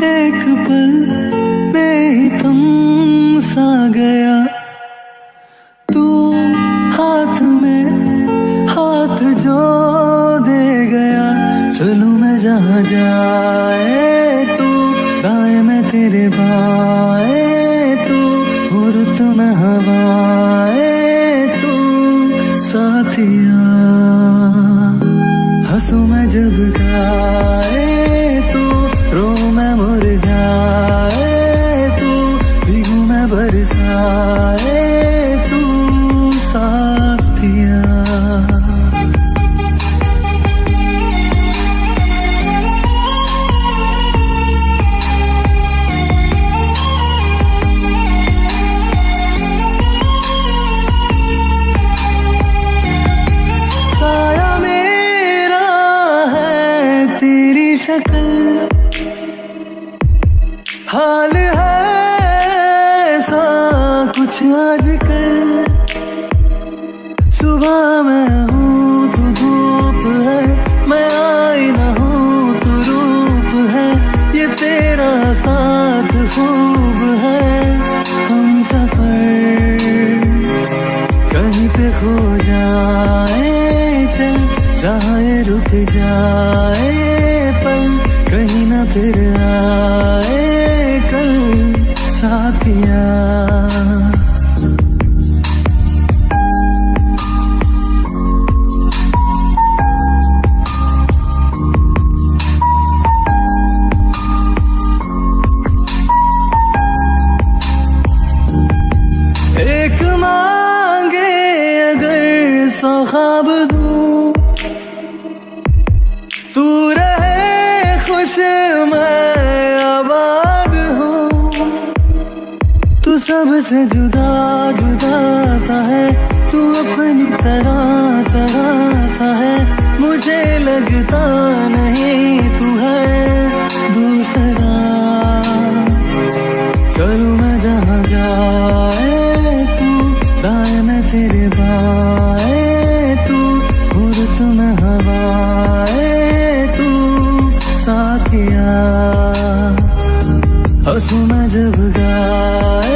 एक पल में ही तुम सा गया, तू हाथ में हाथ जो दे गया। चलूं मैं जहाँ जाए तू, दाएं में तेरे बाएं तू, रुत में हवाएं तू साथिया। हंसूं मैं जब गाए तू, रो मैं मुरझाए तू, भीगूं मैं बरसाए तू साथिया। साया मेरा है तेरी शक्ल, हाल है ऐसा कुछ आजकल। सुबह मैं हूँ तू धूप है, मैं आईना हूँ तू रूप है। ये तेरा साथ खूब है, हम सफर कहीं पे खो जाए चल, जहाँ ये रुक जाए पल, कहीं ना फिर आए कल साथिया। एक मांगे अगर 100 ख्वाब दूं, तू रहे खुश मैं आबाद हूँ। तू सबसे जुदा जुदा सा है, तू अपनी तरह तरह सा है। मुझे लगता नहीं तू है दूसरा। चलूं मैं जहाँ जाए तू, दाएं में तेरे बाएं तू, रुत में हवाएं तू साथिया। हंसूं मैं जब गाए